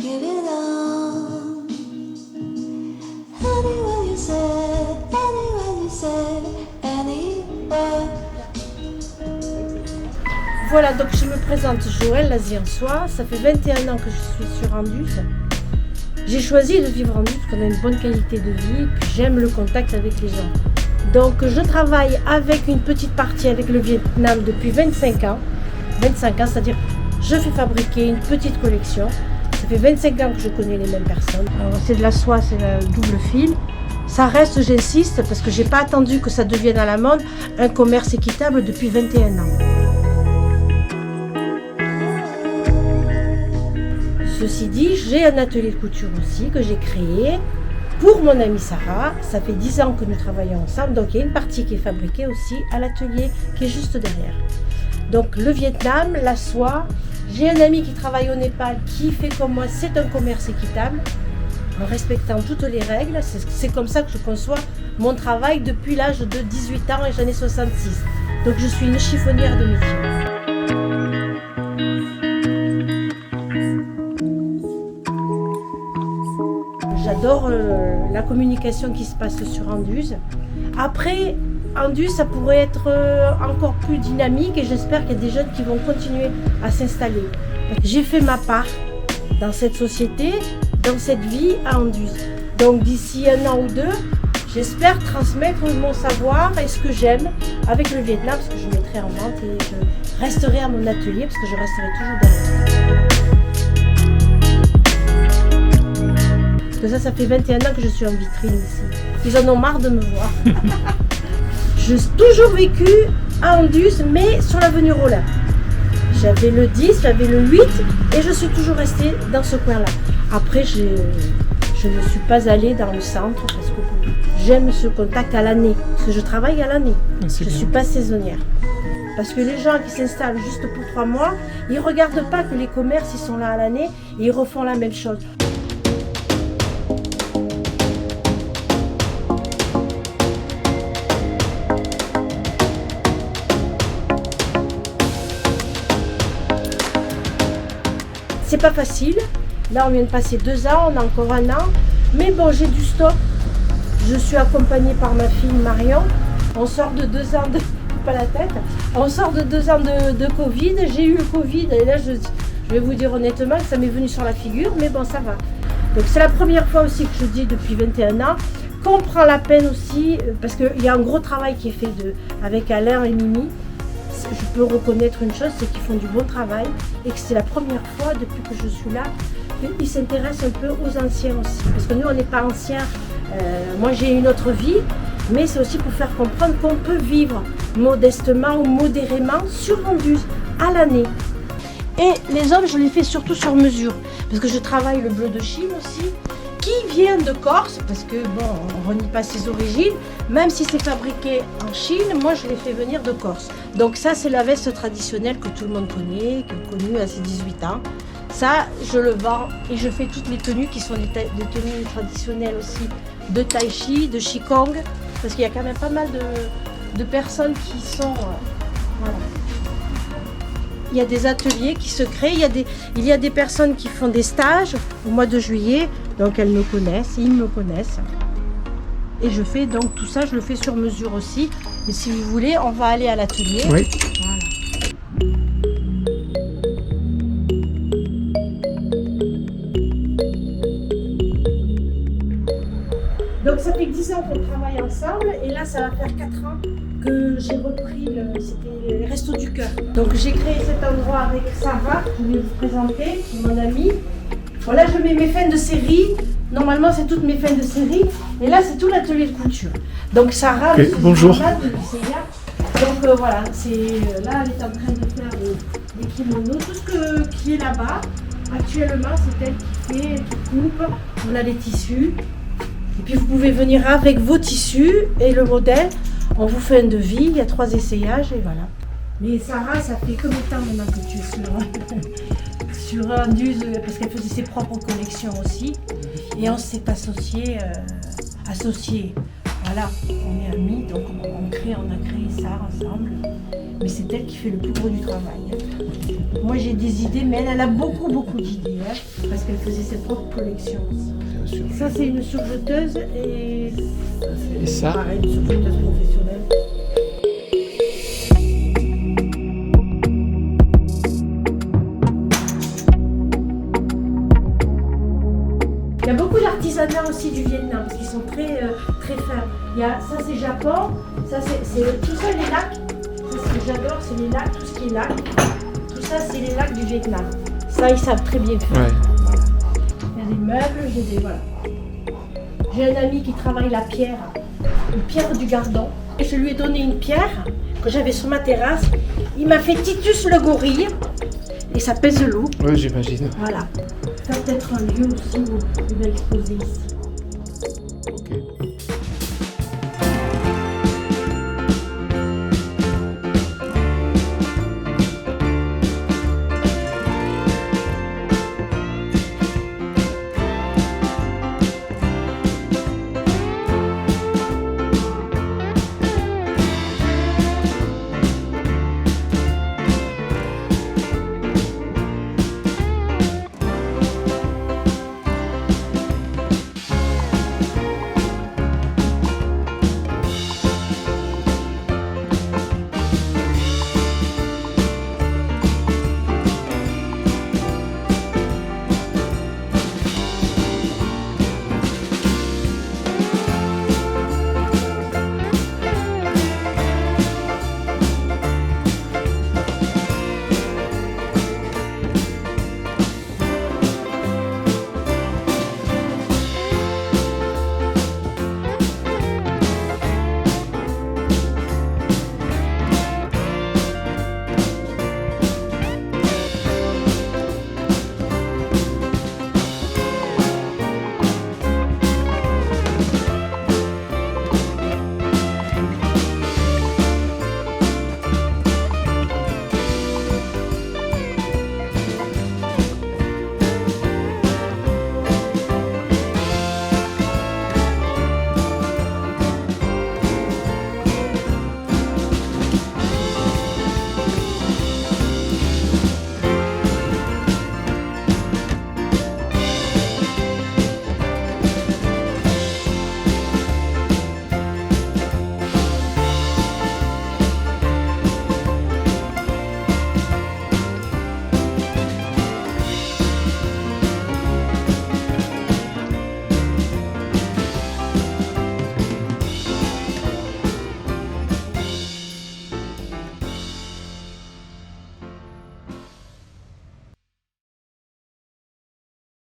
give it all. Anywhere you say, anywhere. Voilà, donc je me présente Joëlle Laziensois, ça fait 21 ans que je suis sur Anduze. J'ai choisi de vivre en Anduze parce qu'on a une bonne qualité de vie, puis j'aime le contact avec les gens. Donc je travaille avec une petite partie avec le Vietnam depuis 25 ans. 25 ans, c'est-à-dire je fais fabriquer une petite collection. Ça fait 25 ans que je connais les mêmes personnes. Alors, c'est de la soie, c'est un double fil. Ça reste, j'insiste, parce que j'ai pas attendu que ça devienne à la mode, un commerce équitable depuis 21 ans. Ceci dit, j'ai un atelier de couture aussi que j'ai créé pour mon amie Sarah. Ça fait 10 ans que nous travaillons ensemble, donc il y a une partie qui est fabriquée aussi à l'atelier qui est juste derrière. Donc le Vietnam, la soie, j'ai un ami qui travaille au Népal qui fait comme moi, c'est un commerce équitable en respectant toutes les règles. C'est comme ça que je conçois mon travail depuis l'âge de 18 ans et j'en ai 66. Donc je suis une chiffonnière de métier. J'adore la communication qui se passe sur Anduze. Après, Anduze, ça pourrait être encore plus dynamique et j'espère qu'il y a des jeunes qui vont continuer à s'installer. J'ai fait ma part dans cette société, dans cette vie à Anduze. Donc d'ici 1 an ou 2, j'espère transmettre mon savoir et ce que j'aime avec le Vietnam, parce que je mettrai en vente et je resterai à mon atelier parce que je resterai toujours derrière. Ça fait 21 ans que je suis en vitrine ici. Ils en ont marre de me voir. J'ai toujours vécu à Anduze, mais sur l'avenue Rollin. J'avais le 10, j'avais le 8 et je suis toujours restée dans ce coin-là. Après, je ne suis pas allée dans le centre parce que j'aime ce contact à l'année. Parce que je travaille à l'année. Je ne suis pas saisonnière. Parce que les gens qui s'installent juste pour 3 mois, ils ne regardent pas que les commerces ils sont là à l'année et ils refont la même chose. C'est pas facile. Là, on vient de passer 2 ans, on a encore 1 an. Mais bon, j'ai du stock. Je suis accompagnée par ma fille Marion. On sort de 2 ans de... pas la tête. On sort de 2 ans de Covid. J'ai eu le Covid et là, je vais vous dire honnêtement que ça m'est venu sur la figure. Mais bon, ça va. Donc, c'est la première fois aussi que je dis depuis 21 ans qu'on prend la peine aussi, parce qu'il y a un gros travail qui est fait avec Alain et Mimi. Je peux reconnaître une chose, c'est qu'ils font du bon travail et que c'est la première fois depuis que je suis là qu'ils s'intéressent un peu aux anciens aussi. Parce que nous, on n'est pas anciens. Moi, j'ai une autre vie, mais c'est aussi pour faire comprendre qu'on peut vivre modestement ou modérément sur Anduze à l'année. Et les hommes, je les fais surtout sur mesure, parce que je travaille le bleu de Chine aussi, qui vient de Corse, parce que bon, on renie pas ses origines, même si c'est fabriqué en Chine, moi je l'ai fait venir de Corse. Donc ça, c'est la veste traditionnelle que tout le monde connaît, que j'ai connue à ses 18 ans. Ça, je le vends et je fais toutes les tenues qui sont des tenues traditionnelles aussi, de tai chi, de qigong, parce qu'il y a quand même pas mal de personnes qui sont... voilà. Il y a des ateliers qui se créent, il y a des personnes qui font des stages au mois de juillet, donc elles me connaissent, ils me connaissent. Et je fais donc tout ça, je le fais sur mesure aussi. Et si vous voulez, on va aller à l'atelier. Oui. Voilà. Donc ça fait 10 ans qu'on travaille ensemble et là ça va faire 4 ans que j'ai repris c'était les Restos du Cœur. Donc j'ai créé cet endroit avec Sarah, je vais vous présenter, mon amie. Voilà, je mets mes fins de série. Normalement c'est toutes mes fins de série et là c'est tout l'atelier de couture. Donc Sarah, okay, bonjour. Donc voilà, là elle est en train de faire des kimonos, tout ce qui est là-bas. Actuellement c'est elle qui coupe, on a les tissus. Et puis vous pouvez venir avec vos tissus et le modèle. On vous fait un devis, il y a 3 essayages et voilà. Mais Sarah, ça fait combien de temps maintenant que tu es sur Anduze, parce qu'elle faisait ses propres collections aussi. Et on s'est associés. Voilà, on est amis, donc on a créé ça ensemble. Mais c'est elle qui fait le plus gros du travail. Moi j'ai des idées, mais elle a beaucoup d'idées, hein, parce qu'elle faisait ses propres collections. Bien sûr. Ça c'est une surjeteuse et Et ça, pareil, une surjeteuse professionnelle. Il y a beaucoup d'artisanat aussi du Vietnam, parce qu'ils sont très fins. Il y a, ça c'est Japon, ça c'est tout ça les lacs. Ça ce que j'adore, c'est les lacs, tout ce qui est lac. Tout ça c'est les lacs du Vietnam. Ça ils savent très bien faire. ouais. Il y a des meubles, j'ai des voilà. J'ai un ami qui travaille la pierre, une pierre du Gardon. Et je lui ai donné une pierre que j'avais sur ma terrasse. Il m'a fait Titus le gorille et ça pèse lourd. Oui, j'imagine. Voilà. Ça peut être un lieu aussi où il va exposer ici. Ok.